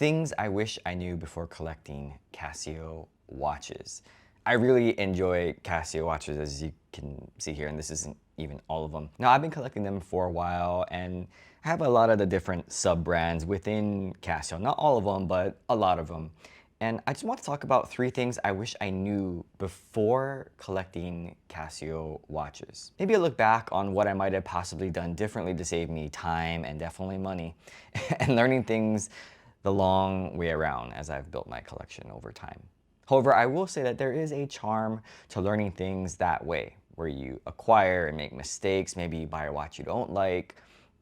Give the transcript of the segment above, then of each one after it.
Things I wish I knew before collecting Casio watches. I really enjoy Casio watches, as you can see here, and this isn't even all of them. Now, I've been collecting them for a while, and I have a lot of the different sub-brands within Casio. Not all of them, but a lot of them. And I just want to talk about 3 things I wish I knew before collecting Casio watches. Maybe a look back on what I might have possibly done differently to save me time and definitely money, and learning things the long way around as I've built my collection over time. However, I will say that there is a charm to learning things that way, where you acquire and make mistakes, maybe you buy a watch you don't like,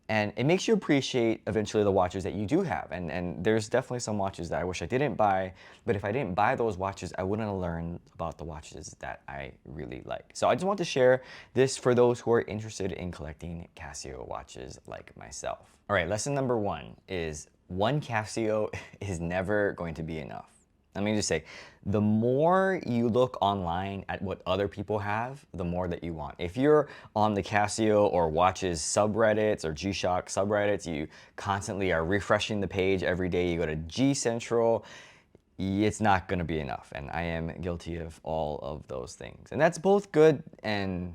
and it makes you appreciate eventually the watches that you do have. And there's definitely some watches that I wish I didn't buy, but if I didn't buy those watches, I wouldn't have learned about the watches that I really like. So I just want to share this for those who are interested in collecting Casio watches like myself. All right, lesson number 1 is one Casio is never going to be enough. Let me just say, the more you look online at what other people have, the more that you want. If you're on the Casio or watches subreddits or G-Shock subreddits, you constantly are refreshing the page every day, you go to G Central, it's not going to be enough. And I am guilty of all of those things. And that's both good and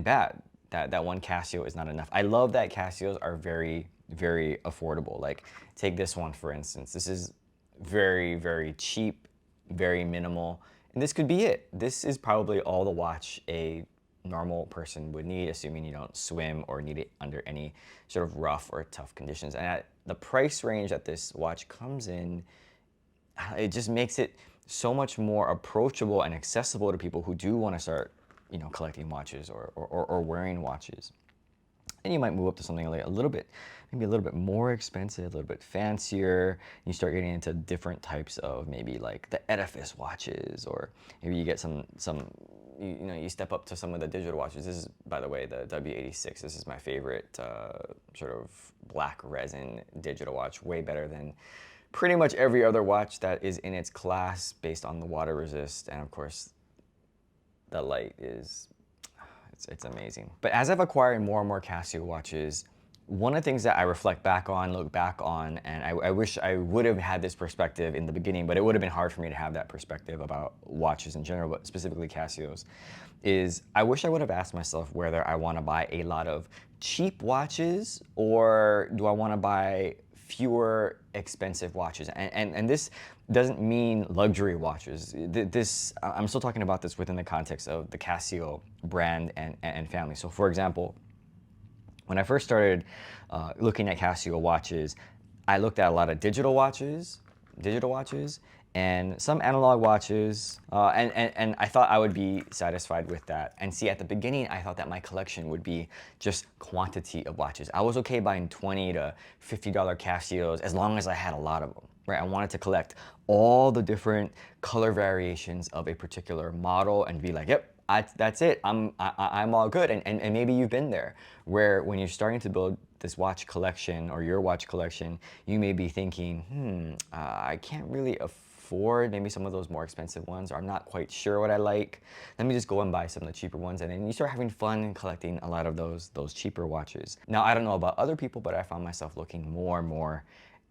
bad, that one Casio is not enough. I love that Casios are very, very affordable. Like, take this one, for instance. This is very, very cheap, very minimal, and this could be it. This is probably all the watch a normal person would need, assuming you don't swim or need it under any sort of rough or tough conditions. And at the price range that this watch comes in, it just makes it so much more approachable and accessible to people who do want to start, collecting watches or wearing watches. And you might move up to something like a little bit, maybe a little bit more expensive, a little bit fancier. You start getting into different types of maybe like the edifice watches, or maybe you get you step up to some of the digital watches. This is, by the way, the W86. This is my favorite sort of black resin digital watch, way better than pretty much every other watch that is in its class based on the water resist. And of course, the light is it's amazing. But as I've acquired more and more Casio watches, one of the things that I reflect back on, look back on, and I wish I would have had this perspective in the beginning, but it would have been hard for me to have that perspective about watches in general, but specifically Casios, is I wish I would have asked myself whether I want to buy a lot of cheap watches or do I want to buy fewer expensive watches. And this doesn't mean luxury watches. I'm still talking about this within the context of the Casio brand and family. So for example, when I first started looking at Casio watches, I looked at a lot of digital watches, and some analog watches, and I thought I would be satisfied with that. And see, at the beginning, I thought that my collection would be just quantity of watches. I was okay buying $20 to $50 Casios as long as I had a lot of them, right? I wanted to collect all the different color variations of a particular model and be like, yep, that's it. I'm all good. And maybe you've been there, where when you're starting to build this watch collection or your watch collection, you may be thinking, I can't really afford maybe some of those more expensive ones, or I'm not quite sure what I like. Let me just go and buy some of the cheaper ones, and then you start having fun collecting a lot of those cheaper watches. Now, I don't know about other people, but I found myself looking more and more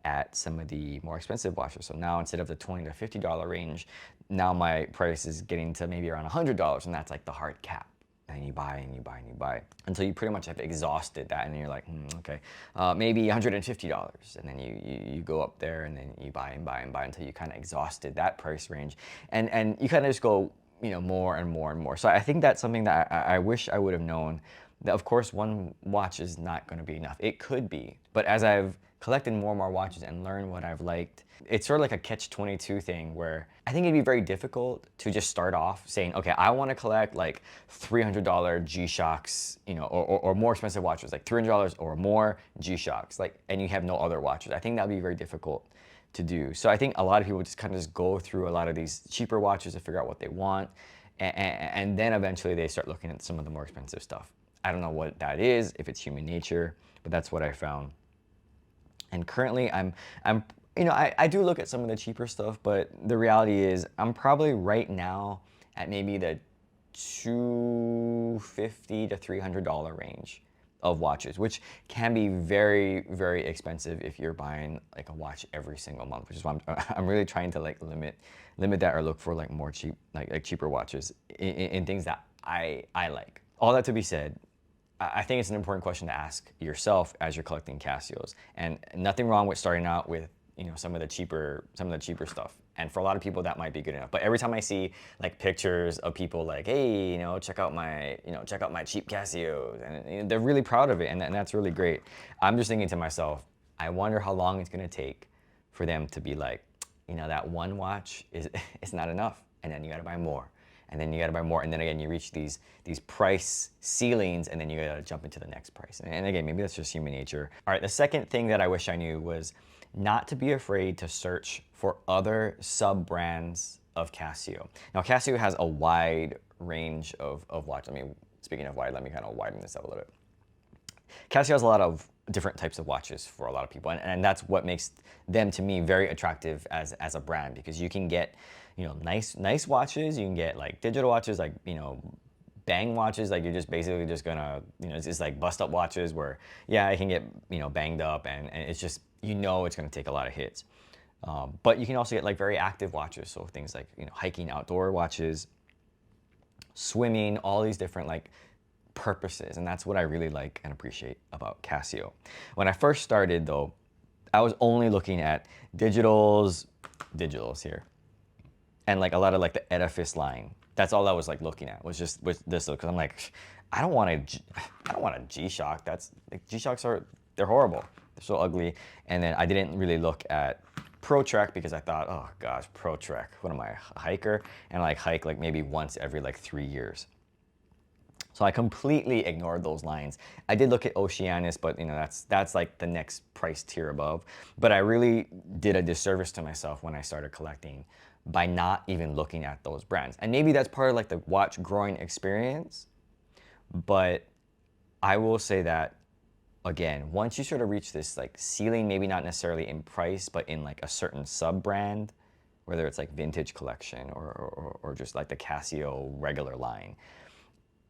at some of the more expensive watches. So now, instead of the $20 to $50 range, now my price is getting to maybe around $100, and that's like the hard cap. And you buy and you buy and you buy until you pretty much have exhausted that, and then you're like, okay, maybe $150, and then you go up there and then you buy and buy and buy until you kind of exhausted that price range, and you kind of just go, more and more and more. So I think that's something that I wish I would have known. That of course one watch is not going to be enough. It could be, but as I've collected more and more watches and learned what I've liked, it's sort of like a catch-22 thing, where I think it'd be very difficult to just start off saying, okay, I want to collect like $300 G-Shocks, or more expensive watches, like $300 or more G-Shocks, like, and you have no other watches. I think that'd be very difficult to do. So I think a lot of people just kind of just go through a lot of these cheaper watches to figure out what they want, and then eventually they start looking at some of the more expensive stuff. I don't know what that is, if it's human nature, but that's what I found. And currently I do look at some of the cheaper stuff, but the reality is I'm probably right now at maybe the $250 to $300 range of watches, which can be very, very expensive if you're buying like a watch every single month, which is why I'm really trying to like limit that, or look for like more cheap, like cheaper watches in things that I like. All that to be said, I think it's an important question to ask yourself as you're collecting Casios, and nothing wrong with starting out with, you know, some of the cheaper stuff. And for a lot of people that might be good enough. But every time I see like pictures of people like, hey, you know, check out my cheap Casios, and you know, they're really proud of it, and that's really great. I'm just thinking to myself, I wonder how long it's gonna take for them to be like, you know, that one watch is it's not enough, and then you gotta buy more, and then you gotta buy more, and then again you reach these price ceilings, and then you gotta jump into the next price. And again, maybe that's just human nature. All right, the second thing that I wish I knew was not to be afraid to search for other sub-brands of Casio. Now, Casio has a wide range of watches. I mean, speaking of wide, let me kind of widen this up a little bit. Casio has a lot of different types of watches for a lot of people, and that's what makes them, to me, very attractive as a brand, because you can get, you know, nice watches. You can get like digital watches, like, you know, bang watches, like you're just basically just gonna, you know, it's just like bust up watches where, yeah, it can get, you know, banged up, and it's just, you know, it's gonna take a lot of hits. But you can also get like very active watches, so things like, you know, hiking, outdoor watches, swimming, all these different like purposes, and that's what I really like and appreciate about Casio. When I first started though, I was only looking at digitals here, and like a lot of like the edifice line. That's all I was like looking at, was just with this, because I'm like, I don't want a G-Shock. That's like, G-Shocks they're horrible. They're so ugly. And then I didn't really look at Pro Trek, because I thought, oh gosh, Pro Trek, what am I, a hiker? And I like hike like maybe once every like 3 years. So I completely ignored those lines. I did look at Oceanus, but you know, that's like the next price tier above. But I really did a disservice to myself when I started collecting by not even looking at those brands. And maybe that's part of like the watch growing experience. But I will say that, again, once you sort of reach this like ceiling, maybe not necessarily in price, but in like a certain sub brand, whether it's like vintage collection or just like the Casio regular line,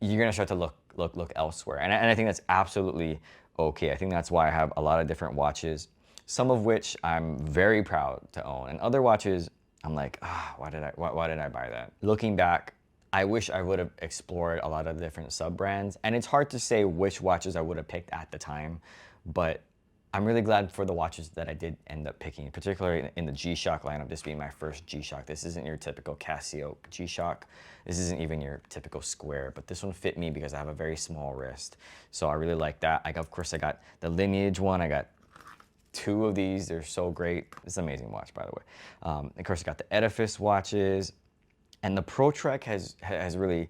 you're gonna start to look elsewhere. And I think that's absolutely okay. I think that's why I have a lot of different watches, some of which I'm very proud to own, and other watches I'm like, why did I buy that? Looking back, I wish I would have explored a lot of different sub-brands, and it's hard to say which watches I would have picked at the time, but I'm really glad for the watches that I did end up picking, particularly in the G-Shock lineup, this being my first G-Shock. This isn't your typical Casio G-Shock. This isn't even your typical square, but this one fit me because I have a very small wrist. So I really like that. Of course, I got the Lineage one. I got 2 of these. They're so great. It's an amazing watch, by the way. Of course, I got the Edifice watches, and the Pro Trek has really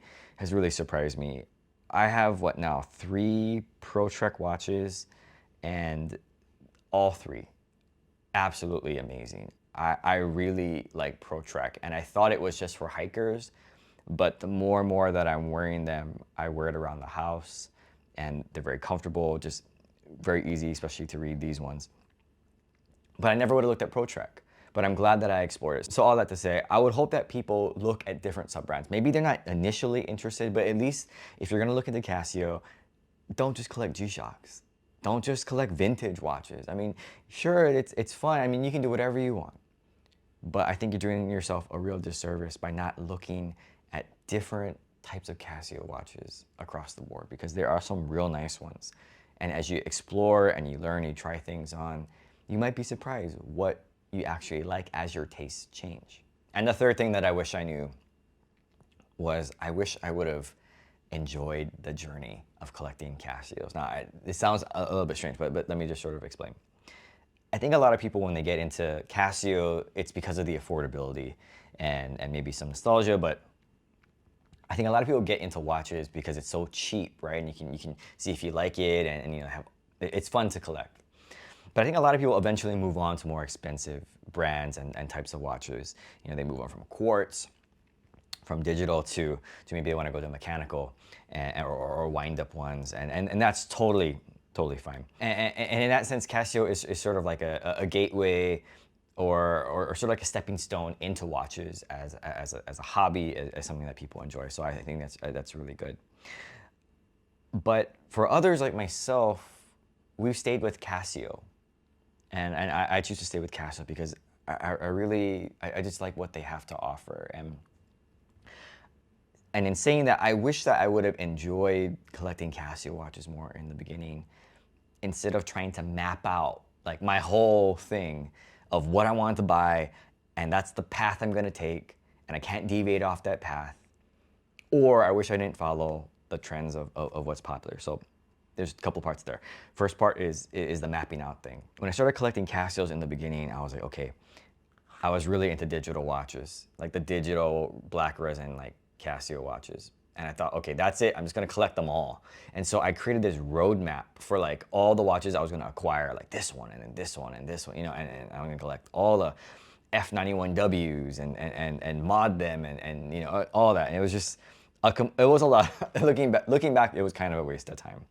surprised me. I have, what now, 3 Pro Trek watches, and all 3 absolutely amazing. I really like Pro Trek, and I thought it was just for hikers, but the more and more that I'm wearing them, I wear it around the house, and they're very comfortable, just very easy, especially to read these ones. But I never would have looked at Pro Trek, but I'm glad that I explored it. So all that to say, I would hope that people look at different sub-brands. Maybe they're not initially interested, but at least if you're gonna look into Casio, don't just collect G-Shocks. Don't just collect vintage watches. I mean, sure, it's fun. I mean, you can do whatever you want. But I think you're doing yourself a real disservice by not looking at different types of Casio watches across the board, because there are some real nice ones. And as you explore and you learn, you try things on, you might be surprised what you actually like as your tastes change. And the third thing that I wish I knew was, I wish I would have enjoyed the journey of collecting Casios. Now, it sounds a little bit strange, but let me just sort of explain. I think a lot of people, when they get into Casio, it's because of the affordability and maybe some nostalgia, but I think a lot of people get into watches because it's so cheap, right? And you can see if you like it, and you know, it's fun to collect. But I think a lot of people eventually move on to more expensive brands and types of watches. You know, they move on from quartz, from digital to maybe they want to go to mechanical or wind up ones, and that's totally fine. And in that sense, Casio is sort of like a gateway or sort of like a stepping stone into watches as a hobby, as something that people enjoy. So I think that's really good. But for others like myself, we've stayed with Casio. And I choose to stay with Casio because I really, I just like what they have to offer. And in saying that, I wish that I would have enjoyed collecting Casio watches more in the beginning, instead of trying to map out like my whole thing of what I wanted to buy, and that's the path I'm gonna take, and I can't deviate off that path. Or I wish I didn't follow the trends of what's popular. So there's a couple parts there. First part is the mapping out thing. When I started collecting Casios in the beginning, I was like, okay, I was really into digital watches, like the digital black resin, like Casio watches. And I thought, okay, that's it. I'm just gonna collect them all. And so I created this roadmap for like all the watches I was gonna acquire, like this one and then this one and this one, you know, and I'm gonna collect all the F91Ws and mod them and you know, all that. And it was just, it was a lot. Looking back, it was kind of a waste of time.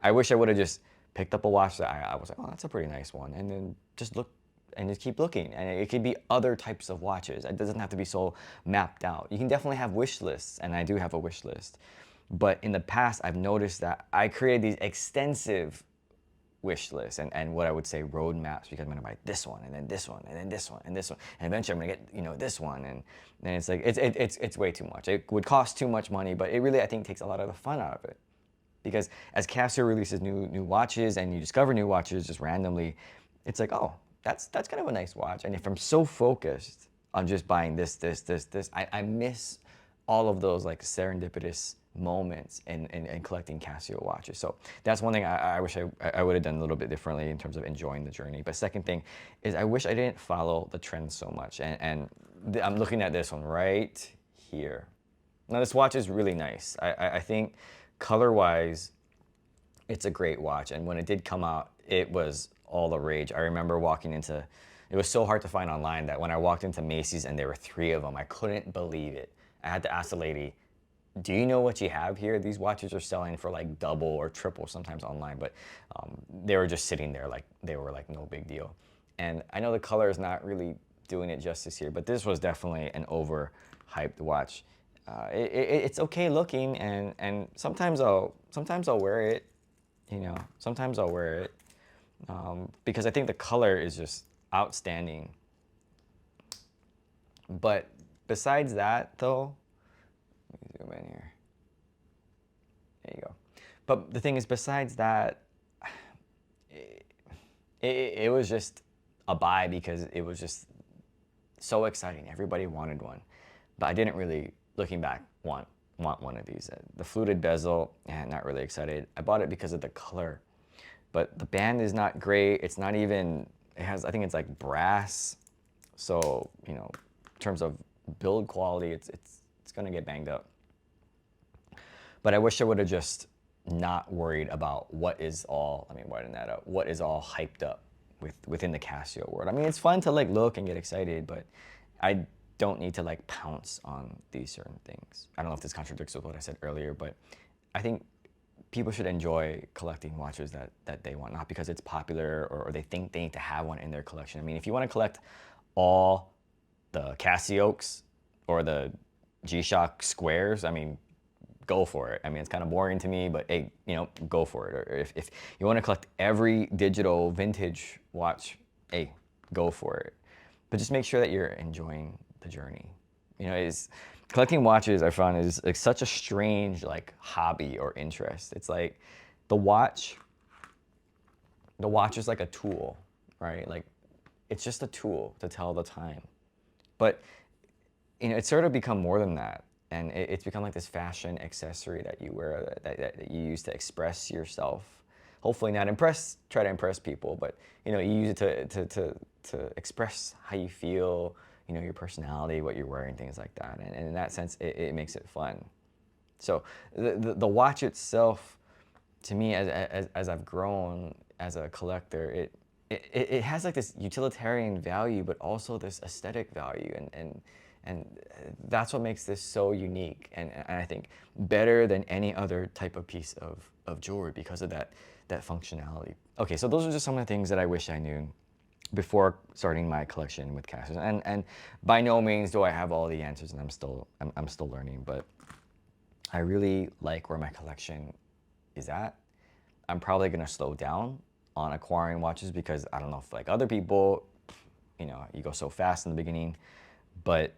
I wish I would have just picked up a watch that I was like, oh, that's a pretty nice one, and then just look and just keep looking. And it could be other types of watches. It doesn't have to be so mapped out. You can definitely have wish lists, and I do have a wish list. But in the past, I've noticed that I created these extensive wish lists and what I would say roadmaps, because I'm gonna buy this one and then this one and then this one and this one, and eventually I'm gonna get, you know, this one, and then it's like it's way too much. It would cost too much money, but it really, I think, takes a lot of the fun out of it. Because as Casio releases new watches and you discover new watches just randomly, it's like, oh, that's kind of a nice watch. And if I'm so focused on just buying this, I miss all of those like serendipitous moments in collecting Casio watches. So that's one thing I wish I would have done a little bit differently in terms of enjoying the journey. But second thing is, I wish I didn't follow the trends so much. And I'm looking at this one right here. Now this watch is really nice. I think color-wise, it's a great watch. And when it did come out, it was all the rage. I remember walking into, it was so hard to find online that when I walked into Macy's and there were 3 of them, I couldn't believe it. I had to ask the lady, do you know what you have here? These watches are selling for like double or triple sometimes online, but they were just sitting there like they were like no big deal. And I know the color is not really doing it justice here, but this was definitely an overhyped watch. It's okay looking, and sometimes I'll wear it, you know. Sometimes I'll wear it because I think the color is just outstanding. But besides that, though, let me zoom in here. There you go. But the thing is, besides that, it was just a buy because it was just so exciting. Everybody wanted one, but I didn't really, looking back, want one of these. The fluted bezel, and not really excited. I bought it because of the color, but the band is not great. It's not even, it has, I think it's like brass. So, you know, in terms of build quality, it's gonna get banged up. But I wish I would have just not worried about what is all, let me widen that up, what is all hyped up within the Casio world. I mean, it's fun to like look and get excited, but I don't need to like pounce on these certain things. I don't know if this contradicts with what I said earlier, but I think people should enjoy collecting watches that they want, not because it's popular or they think they need to have one in their collection. I mean, if you want to collect all the Casios or the G-Shock squares, I mean, go for it. I mean, it's kind of boring to me, but hey, you know, go for it. Or if you want to collect every digital vintage watch, hey, go for it. But just make sure that you're enjoying the journey. You know, collecting watches, I found, is like such a strange like hobby or interest. It's like the watch is like a tool, right? Like it's just a tool to tell the time. But you know, it's sort of become more than that. And it's become like this fashion accessory that you wear, that you use to express yourself. Hopefully not try to impress people, but you know, you use it to express how you feel, you know, your personality, what you're wearing, things like that. And in that sense, it makes it fun. So the watch itself, to me, as I've grown as a collector, it has like this utilitarian value, but also this aesthetic value, and that's what makes this so unique, and I think better than any other type of piece of jewelry because of that functionality. Okay, so those are just some of the things that I wish I knew before starting my collection with Casios, and by no means do I have all the answers, and I'm still learning, but I really like where my collection is at, I'm probably gonna slow down on acquiring watches because I don't know if like other people, you know, you go so fast in the beginning, but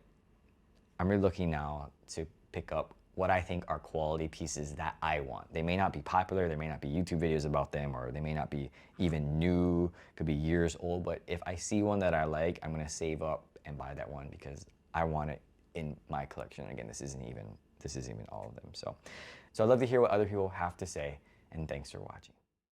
I'm really looking now to pick up what I think are quality pieces that I want. They may not be popular, there may not be YouTube videos about them, or they may not be even new, could be years old, but if I see one that I like, I'm gonna save up and buy that one because I want it in my collection. Again, this isn't even all of them. So I'd love to hear what other people have to say, and thanks for watching.